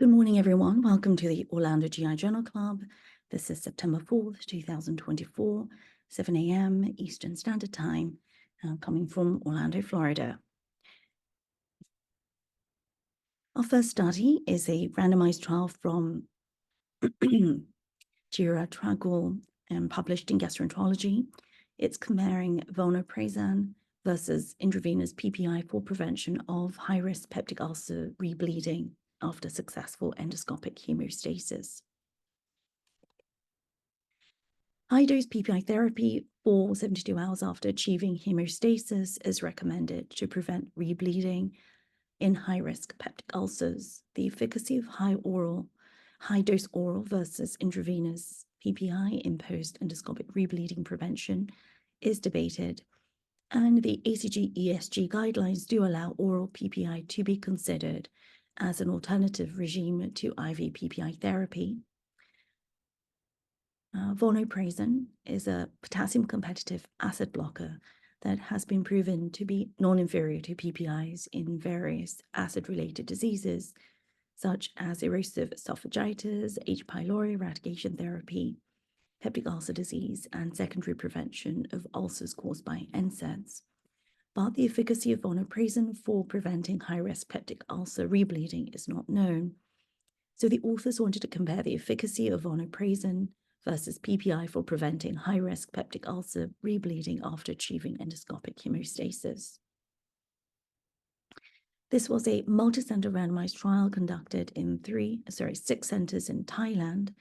Good morning, everyone. Welcome to the Orlando GI Journal Club. This is September 4th, 2024, 7 a.m. Eastern Standard Time, coming from Orlando, Florida. Our first study is a randomized trial from Gira Tragul and published in Gastroenterology. It's comparing vonoprazan versus intravenous PPI for prevention of high-risk peptic ulcer rebleeding after successful endoscopic hemostasis. High-dose PPI therapy for 72 hours after achieving hemostasis is recommended to prevent rebleeding in high-risk peptic ulcers. The efficacy of high-dose oral versus intravenous PPI in post-endoscopic rebleeding prevention is debated, and the ACG-ESG guidelines do allow oral PPI to be considered as an alternative regime to IV PPI therapy. Vonoprazan is a potassium-competitive acid blocker that has been proven to be non-inferior to PPIs in various acid-related diseases, such as erosive esophagitis, H. pylori eradication therapy, peptic ulcer disease, and secondary prevention of ulcers caused by NSAIDs. But the efficacy of vonoprazan for preventing high-risk peptic ulcer rebleeding is not known. So the authors wanted to compare the efficacy of vonoprazan versus PPI for preventing high-risk peptic ulcer rebleeding after achieving endoscopic hemostasis. This was a multi-center randomized trial conducted in 6 centers in Thailand.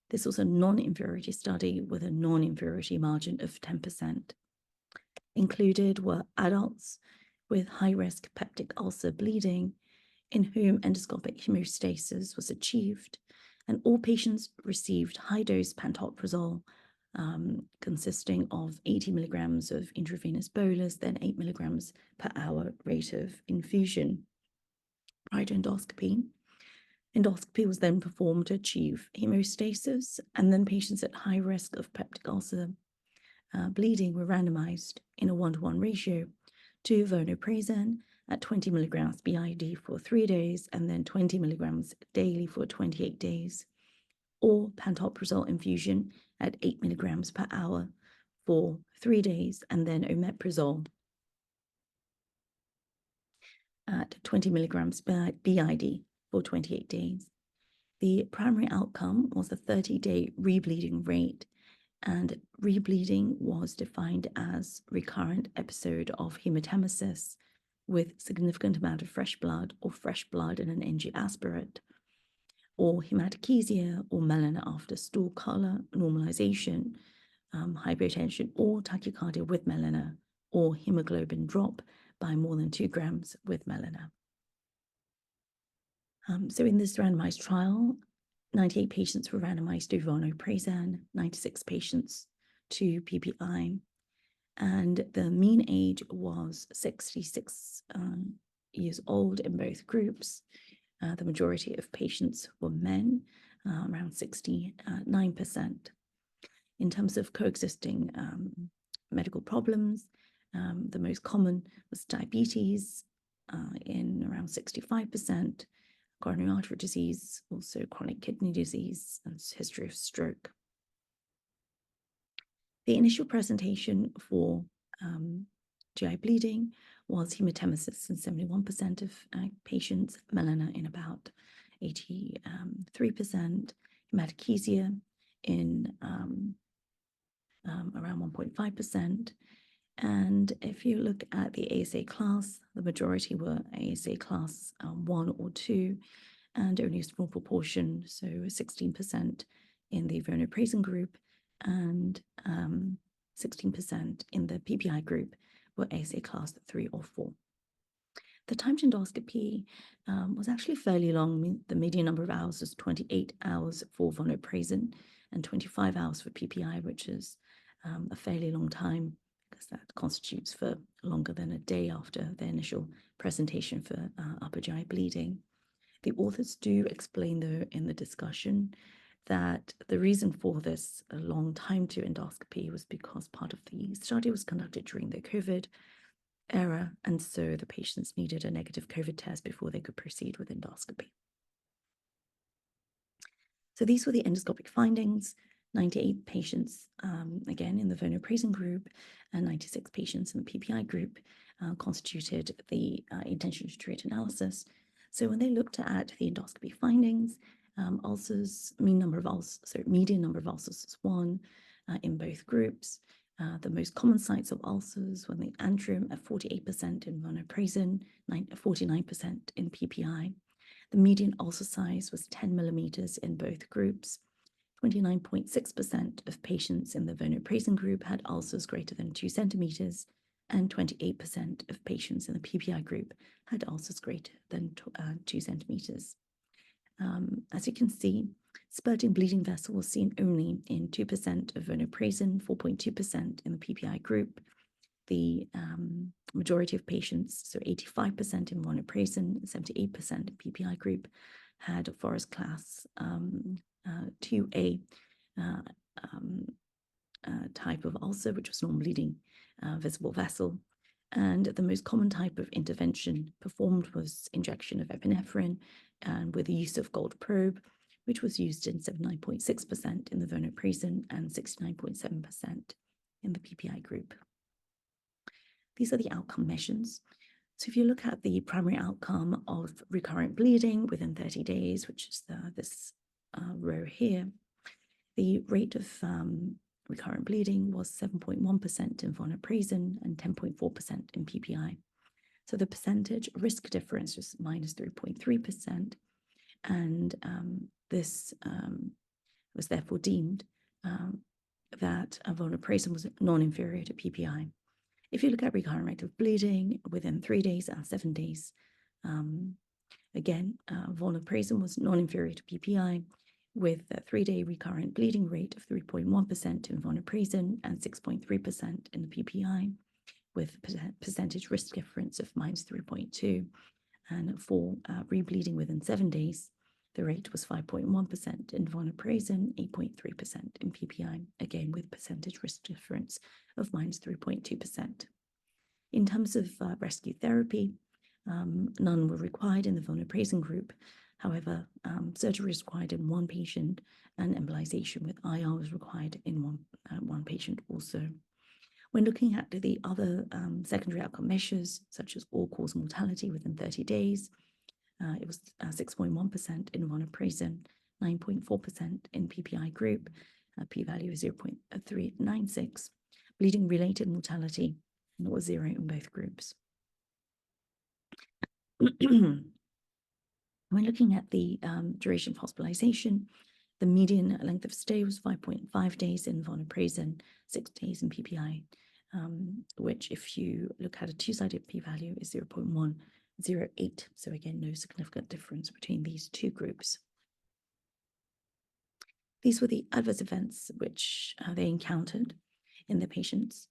This was a non-inferiority study with a non-inferiority margin of 10%. Included were adults with high-risk peptic ulcer bleeding in whom endoscopic hemostasis was achieved, and all patients received high-dose pantoprazole consisting of 80 milligrams of intravenous bolus, then 8 milligrams per hour rate of infusion prior to endoscopy. Endoscopy was then performed to achieve hemostasis, and then patients at high risk of peptic ulcer bleeding were randomized in a 1-to-1 ratio to vonoprazan at 20 milligrams BID for 3 days, and then 20 milligrams daily for 28 days, or pantoprazole infusion at 8 milligrams per hour for 3 days, and then omeprazole at 20 milligrams BID for 28 days. The primary outcome was the 30-day rebleeding rate, and rebleeding was defined as recurrent episode of hematemesis with significant amount of fresh blood or fresh blood in an NG aspirate, or hematochezia or melena after stool color normalization, hypotension or tachycardia with melena, or hemoglobin drop by more than 2 grams with melena. So in this randomized trial, 98 patients were randomized to vonoprazan, 96 patients to PPI, and the mean age was 66 years old in both groups. The majority of patients were men, around 69%. In terms of coexisting medical problems, the most common was diabetes in around 65%, coronary artery disease, also chronic kidney disease, and history of stroke. The initial presentation for GI bleeding was hematemesis in 71% of patients, melena in about 83%, hematochezia in around 1.5%. And if you look at the ASA class, the majority were ASA class 1 or 2, and only a small proportion, so 16% in the vonoprazan group and 16% in the PPI group were ASA class 3 or 4. The time to endoscopy was actually fairly long. The median number of hours was 28 hours for vonoprazan and 25 hours for PPI, which is a fairly long time because that constitutes for longer than a day after the initial presentation for upper GI bleeding. The authors do explain, though, in the discussion that the reason for this long time to endoscopy was because part of the study was conducted during the COVID era, and so the patients needed a negative COVID test before they could proceed with endoscopy. So these were the endoscopic findings. 98 patients, again, in the vonoprozan group and 96 patients in the PPI group constituted the intention to treat analysis. So when they looked at the endoscopy findings, ulcers, median number of ulcers was 1 in both groups. The most common sites of ulcers were the antrum at 48% in vonoprozan, 49% in PPI. The median ulcer size was 10 millimeters in both groups. 29.6% of patients in the vonoprozan group had ulcers greater than 2 centimeters, and 28% of patients in the PPI group had ulcers greater than 2 centimeters. As you can see, spurting bleeding vessel was seen only in 2% of vonoprozan, 4.2% in the PPI group. The majority of patients, so 85% in vonoprozan, 78% in PPI group, had a Forest class 2A type of ulcer, which was non-bleeding visible vessel. And the most common type of intervention performed was injection of epinephrine and with the use of gold probe, which was used in 79.6% in the vonoprozan and 69.7% in the PPI group. These are the outcome measures. So if you look at the primary outcome of recurrent bleeding within 30 days, which is this row here, the rate of recurrent bleeding was 7.1% in vonoprozan and 10.4% in PPI. So the percentage risk difference was minus 3.3%, and this was therefore deemed that vonoprozan was non-inferior to PPI. If you look at recurrent rate of bleeding within 3 days and 7 days, again, vonoprozan was non-inferior to PPI with a 3-day recurrent bleeding rate of 3.1% in vonoprozan and 6.3% in the PPI, with percentage risk difference of minus 3.2. And for rebleeding within 7 days, the rate was 5.1% in vonoprozan, 8.3% in PPI, again with percentage risk difference of minus 3.2%. In terms of rescue therapy, none were required in the vonoprozan group. However, surgery was required in 1 patient, and embolization with IR was required in one patient also. When looking at the other secondary outcome measures, such as all-cause mortality within 30 days, it was 6.1% in vonoprozan, 9.4% in PPI group, p-value is 0.396. Bleeding-related mortality was 0 in both groups. When looking at the duration of hospitalization, the median length of stay was 5.5 days in vonoprozan, 6 days in PPI, which if you look at a two-sided p-value is 0.108. So again, no significant difference between these two groups. These were the adverse events which they encountered in the patients.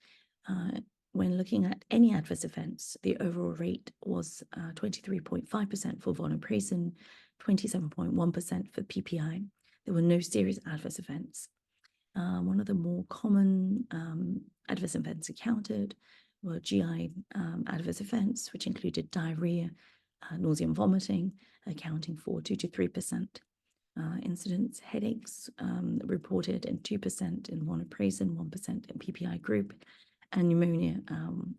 When looking at any adverse events, the overall rate was 23.5% for vonoprozan, 27.1% for PPI. There were no serious adverse events. One of the more common adverse events encountered were GI adverse events, which included diarrhea, nausea and vomiting, accounting for 2 to 3%. Incidents, headaches reported in 2% in vonoprozan, 1% in PPI group, and pneumonia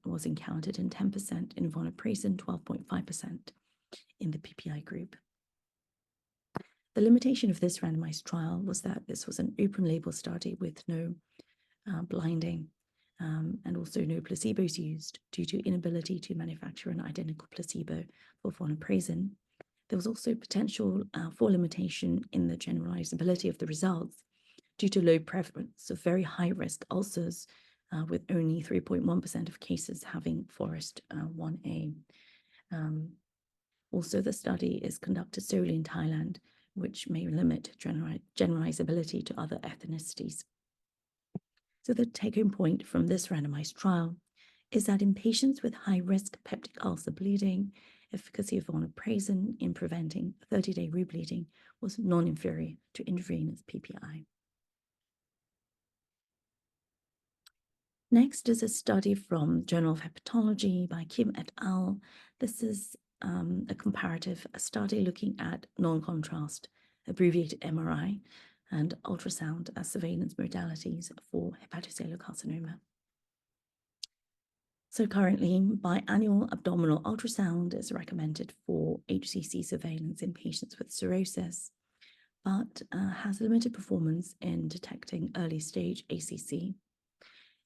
was encountered in 10% in vonoprozan, 12.5% in the PPI group. The limitation of this randomized trial was that this was an open label study with no blinding and also no placebos used due to inability to manufacture an identical placebo for vonoprozan. There was also potential for limitation in the generalizability of the results due to low prevalence of very high-risk ulcers, with only 3.1% of cases having Forest 1A. Also, the study is conducted solely in Thailand, which may limit generalizability to other ethnicities. So the take-home point from this randomized trial is that in patients with high-risk peptic ulcer bleeding, efficacy of vonoprozan in preventing 30-day rebleeding was non-inferior to intravenous PPI. Next is a study from Journal of Hepatology by Kim et al. This is a comparative study looking at non-contrast abbreviated MRI, and ultrasound as surveillance modalities for hepatocellular carcinoma. So currently, biannual abdominal ultrasound is recommended for HCC surveillance in patients with cirrhosis, but has limited performance in detecting early stage ACC.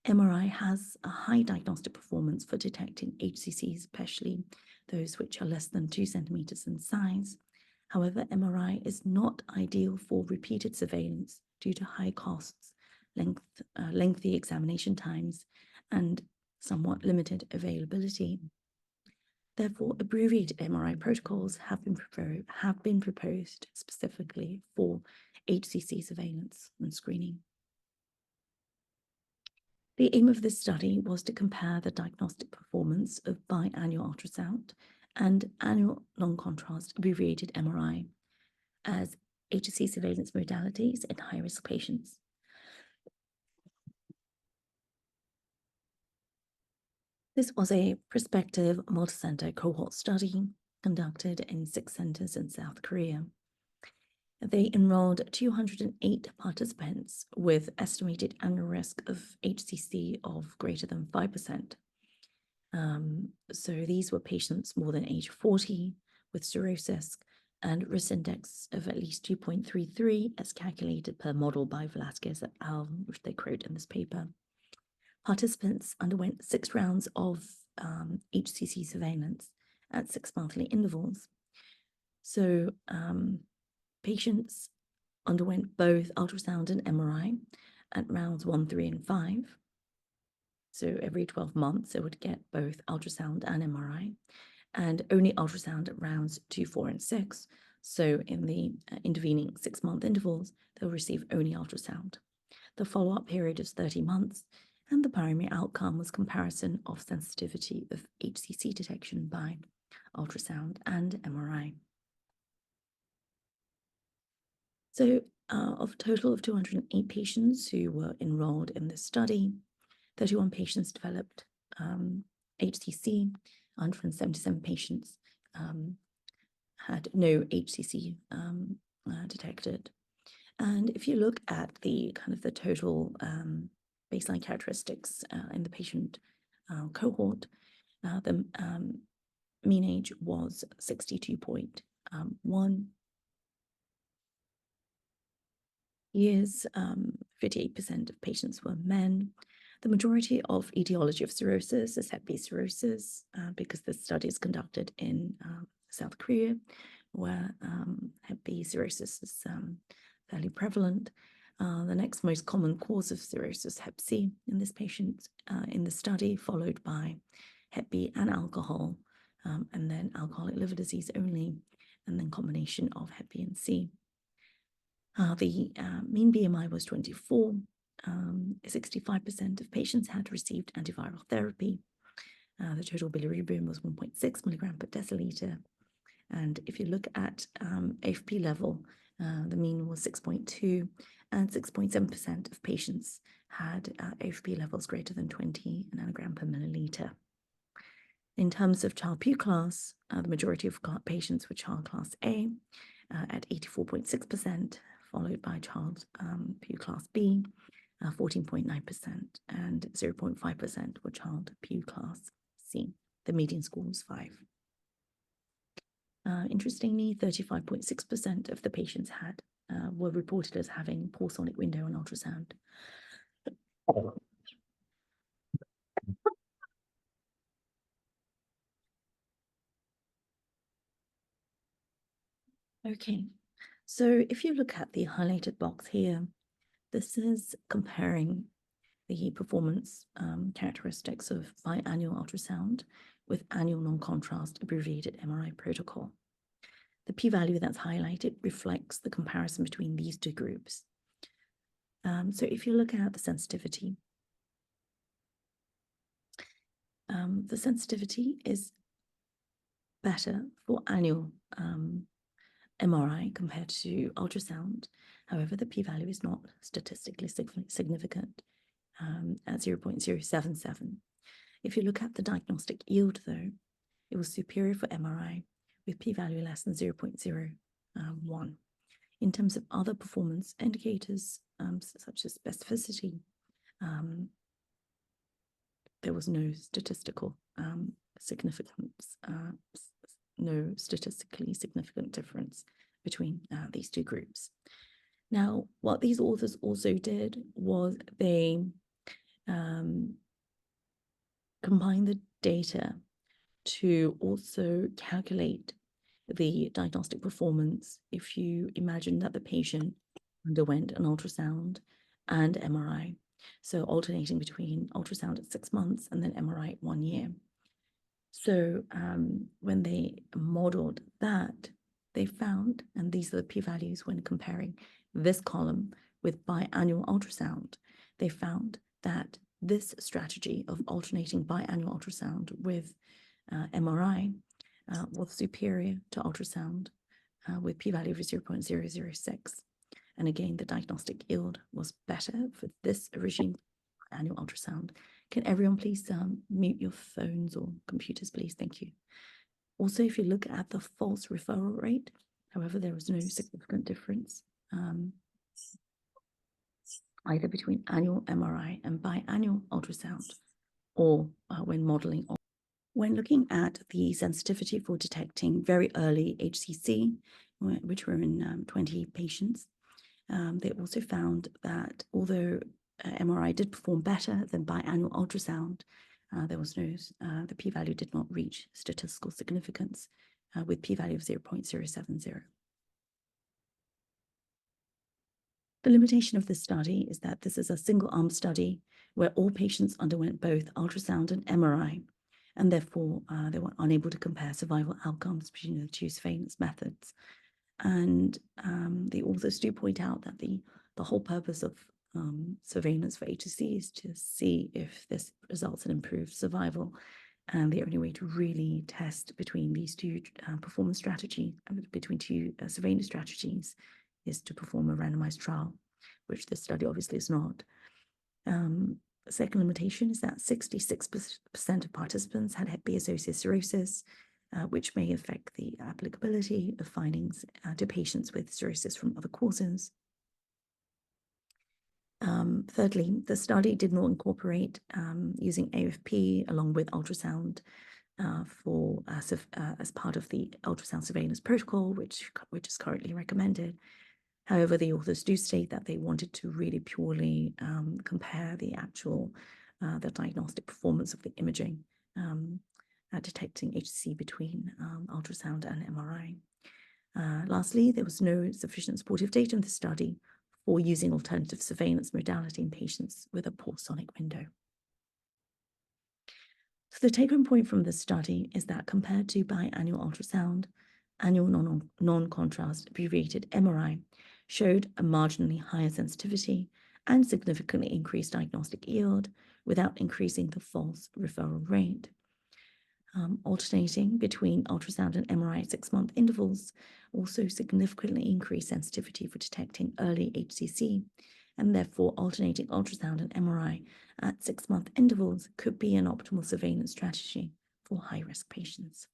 MRI has a high diagnostic performance for detecting HCCs, especially those which are less than 2 centimeters in size. However, MRI is not ideal for repeated surveillance due to high costs, lengthy examination times, and somewhat limited availability. Therefore, abbreviated MRI protocols have been proposed specifically for HCC surveillance and screening. The aim of this study was to compare the diagnostic performance of biannual ultrasound and annual non-contrast abbreviated MRI as HCC surveillance modalities in high-risk patients. This was a prospective multicenter cohort study conducted in 6 centers in South Korea. They enrolled 208 participants with estimated annual risk of HCC of greater than 5%. So these were patients more than age 40 with cirrhosis and risk index of at least 2.33 as calculated per model by Velasquez et al., which they quote in this paper. Participants underwent 6 rounds of HCC surveillance at 6 monthly intervals. So patients underwent both ultrasound and MRI at rounds 1, 3, and 5. So every 12 months, they would get both ultrasound and MRI, and only ultrasound at rounds 2, 4, and 6. So in the intervening 6-month intervals, they'll receive only ultrasound. The follow-up period is 30 months, and the primary outcome was comparison of sensitivity of HCC detection by ultrasound and MRI. So of a total of 208 patients who were enrolled in this study, 31 patients developed HCC, 177 patients had no HCC detected. And if you look at the the total baseline characteristics in the patient cohort, the mean age was 62.1 years. 58% of patients were men. The majority of etiology of cirrhosis is Hep B cirrhosis because the study is conducted in South Korea, where Hep B cirrhosis is fairly prevalent. The next most common cause of cirrhosis, Hep C, in this patient in the study, followed by Hep B and alcohol, and then alcoholic liver disease only, and then combination of Hep B and C. The mean BMI was 24. 65% of patients had received antiviral therapy. The total bilirubin was 1.6 milligram per deciliter. And if you look at AFP level, the mean was 6.2, and 6.7% of patients had AFP levels greater than 20 nanogram per milliliter. In terms of Child-Pugh class, the majority of patients were Child class A at 84.6%, followed by Child-Pugh class B, 14.9%, and 0.5% were Child-Pugh class C. The median score was 5. Interestingly, 35.6% of the patients were reported as having poor sonic window on ultrasound. Okay, so if you look at the highlighted box here, this is comparing the performance characteristics of biannual ultrasound with annual non-contrast abbreviated MRI protocol. The p-value that's highlighted reflects the comparison between these two groups. So if you look at the sensitivity is better for annual MRI compared to ultrasound. However, the p-value is not statistically significant at 0.077. If you look at the diagnostic yield, though, it was superior for MRI with p-value less than 0.01. In terms of other performance indicators, such as specificity, there was no statistical significance, no statistically significant difference between these two groups. Now, what these authors also did was they combined the data to also calculate the diagnostic performance if you imagine that the patient underwent an ultrasound and MRI. So alternating between ultrasound at 6 months and then MRI at 1 year. So when they modeled that, they found, and these are the p-values when comparing this column with biannual ultrasound, they found that this strategy of alternating biannual ultrasound with MRI was superior to ultrasound with p-value of 0.006. And again, the diagnostic yield was better for this regime annual ultrasound. Can everyone please mute your phones or computers, please? Thank you. Also, if you look at the false referral rate, however, there was no significant difference either between annual MRI and biannual ultrasound or when modeling. When looking at the sensitivity for detecting very early HCC, which were in 20 patients, they also found that although MRI did perform better than biannual ultrasound, there was no, the p-value did not reach statistical significance with p-value of 0.070. The limitation of this study is that this is a single-arm study where all patients underwent both ultrasound and MRI, and therefore they were unable to compare survival outcomes between the two surveillance methods. And the authors do point out that the whole purpose of surveillance for HCC is to see if this results in improved survival. And the only way to really test between these two performance strategies, between two surveillance strategies, is to perform a randomized trial, which this study obviously is not. The second limitation is that 66% of participants had Hep B-associated cirrhosis, which may affect the applicability of findings to patients with cirrhosis from other causes. Thirdly, the study did not incorporate using AFP along with ultrasound as part of the ultrasound surveillance protocol, which is currently recommended. However, the authors do state that they wanted to really purely compare the actual, the diagnostic performance of the imaging at detecting HCC between ultrasound and MRI. Lastly, there was no sufficient supportive data in the study for using alternative surveillance modality in patients with a poor sonic window. So the take-home point from this study is that compared to biannual ultrasound, annual non-contrast abbreviated MRI showed a marginally higher sensitivity and significantly increased diagnostic yield without increasing the false referral rate. Alternating between ultrasound and MRI at 6-month intervals also significantly increased sensitivity for detecting early HCC, and therefore alternating ultrasound and MRI at 6-month intervals could be an optimal surveillance strategy for high-risk patients.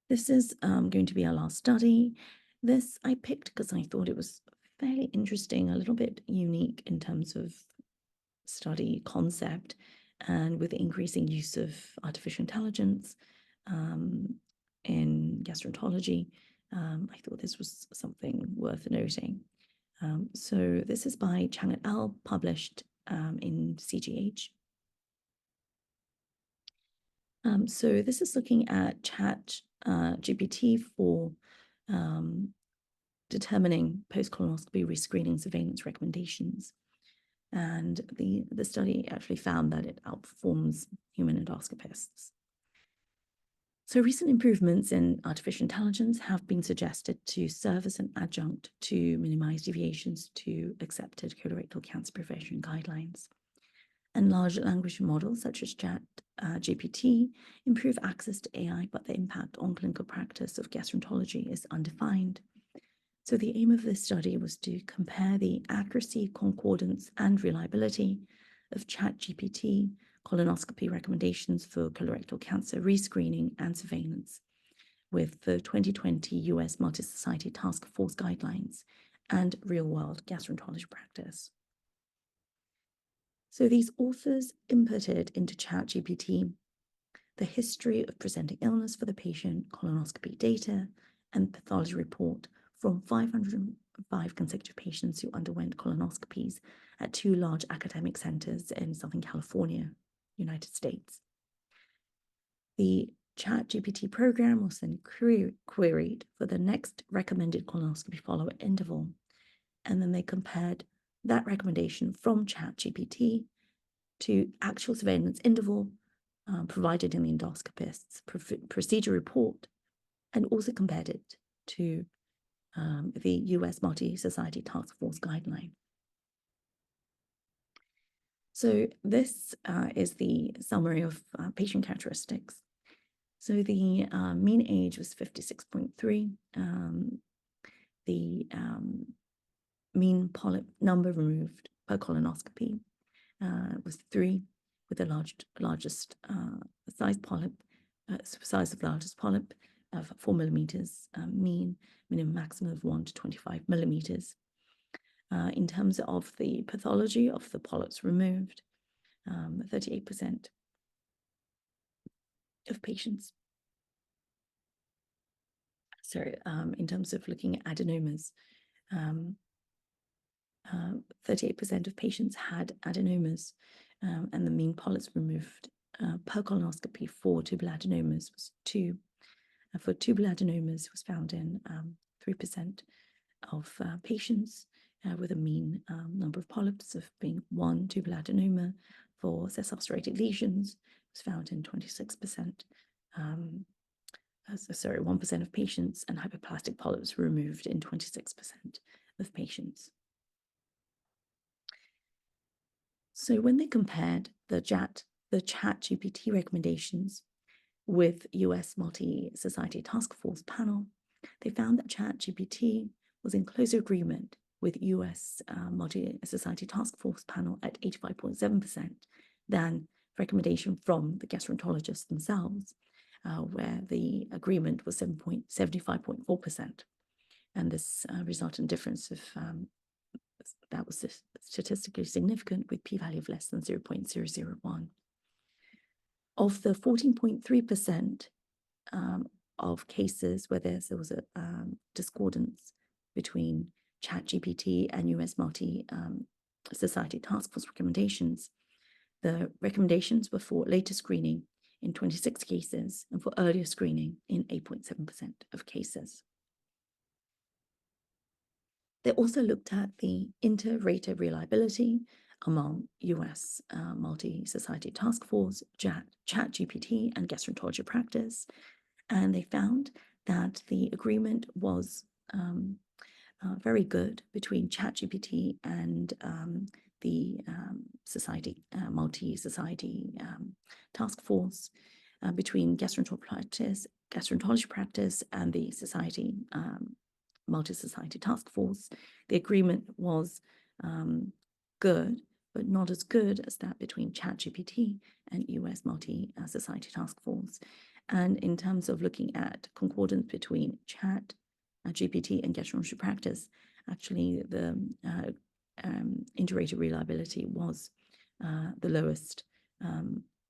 This is going to be our last study. This I picked because I thought it was fairly interesting, a little bit unique in terms of study concept, and with the increasing use of artificial intelligence in gastroenterology, I thought this was something worth noting. So this is by Chang et al., published in CGH. So this is looking at ChatGPT for determining post-colonoscopy rescreening surveillance recommendations. And the study actually found that it outperforms human endoscopists. So recent improvements in artificial intelligence have been suggested to serve as an adjunct to minimize deviations to accepted colorectal cancer prevention guidelines. And large language models such as ChatGPT improve access to AI, but the impact on clinical practice of gastroenterology is undefined. So the aim of this study was to compare the accuracy, concordance, and reliability of ChatGPT colonoscopy recommendations for colorectal cancer rescreening and surveillance with the 2020 US Multi-Society Task Force guidelines and real-world gastroenterology practice. So these authors inputted into ChatGPT the history of presenting illness for the patient, colonoscopy data, and pathology report from 505 consecutive patients who underwent colonoscopies at 2 large academic centers in Southern California, United States. The ChatGPT program was then queried for the next recommended colonoscopy follow-up interval, and then they compared that recommendation from ChatGPT to actual surveillance interval provided in the endoscopist's procedure report, and also compared it to the US Multi-Society Task Force guideline. So this is the summary of patient characteristics. So the mean age was 56.3. The mean polyp number removed per colonoscopy was 3, with the largest size polyp, size of the largest polyp of 4 millimeters, minimum maximum of 1 to 25 millimeters. In terms of the pathology of the polyps removed, 38% of patients. So in terms of looking at adenomas, 38% of patients had adenomas, and the mean polyps removed per colonoscopy for tubular adenomas was 2. For tubular adenomas was found in 3% of patients, with a mean number of polyps of being 1 tubular adenoma. For cess-ulcerated lesions was found in 26%. 1% of patients, and hyperplastic polyps were removed in 26% of patients. So when they compared the ChatGPT recommendations with US Multi-Society Task Force panel, they found that ChatGPT was in closer agreement with US Multi-Society Task Force panel at 85.7% than recommendation from the gastroenterologists themselves, where the agreement was 75.4%. And this resulted in a difference of that was statistically significant, with p-value of less than 0.001. Of the 14.3% of cases where there was a discordance between ChatGPT and US Multi-Society Task Force recommendations, the recommendations were for later screening in 26 cases and for earlier screening in 8.7% of cases. They also looked at the inter-rater reliability among US Multi-Society Task Force, ChatGPT, and gastroenterology practice, and they found that the agreement was very good between ChatGPT and the Multi-Society Task Force, between gastroenterology practice and the Society Multi-Society Task Force. The agreement was good, but not as good as that between ChatGPT and US Multi-Society Task Force. And in terms of looking at concordance between ChatGPT and gastroenterology practice, actually the inter-rater reliability was the lowest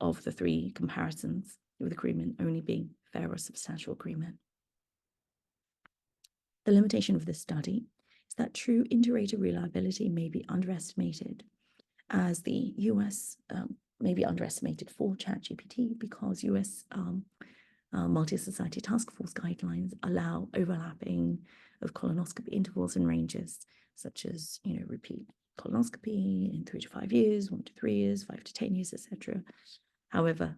of the 3 comparisons, with agreement only being fair or substantial agreement. The limitation of this study is that true inter-rater reliability may be underestimated, as the US may be underestimated for ChatGPT, because US Multi-Society Task Force guidelines allow overlapping of colonoscopy intervals and ranges, such as, repeat colonoscopy in 3 to 5 years, 1 to 3 years, 5 to 10 years, etc. However,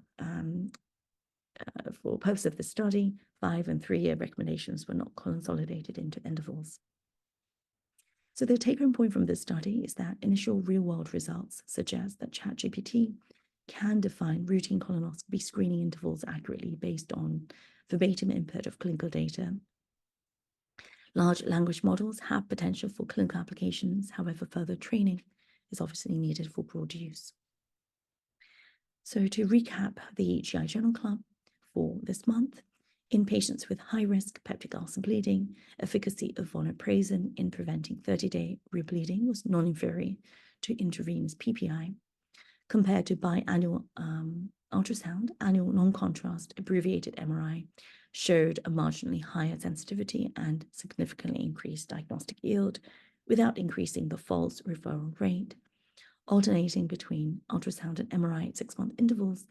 for purpose of the study, 5 and 3-year recommendations were not consolidated into intervals. So the take-home point from this study is that initial real-world results suggest that ChatGPT can define routine colonoscopy screening intervals accurately based on verbatim input of clinical data. Large language models have potential for clinical applications. However, further training is obviously needed for broad use. So to recap the GI Journal Club for this month, In patients with high-risk peptic ulcer bleeding, efficacy of vonoprazan in preventing 30-day rebleeding was non-inferior to intravenous PPI. Compared to biannual ultrasound, annual non-contrast abbreviated MRI showed a marginally higher sensitivity and significantly increased diagnostic yield without increasing the false referral rate. Alternating between ultrasound and MRI at 6-month intervals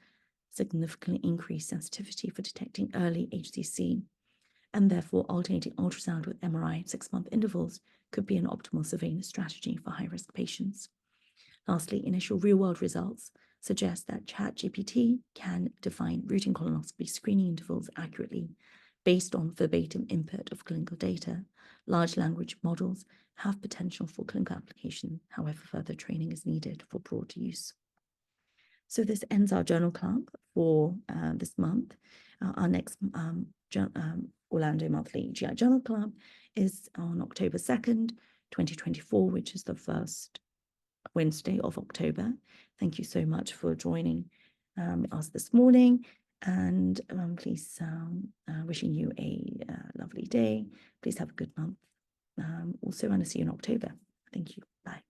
significantly increased sensitivity for detecting early HCC, and therefore alternating ultrasound with MRI at 6-month intervals could be an optimal surveillance strategy for high-risk patients. Lastly, initial real-world results suggest that ChatGPT can define routine colonoscopy screening intervals accurately based on verbatim input of clinical data. Large language models have potential for clinical application, however, further training is needed for broad use. So this ends our journal club for this month. Our next Orlando Monthly GI Journal Club is on October 2nd, 2024, which is the first Wednesday of October. Thank you so much for joining us this morning, and please wishing you a lovely day. Please have a good month. Also, and I'll see you in October. Thank you. Bye.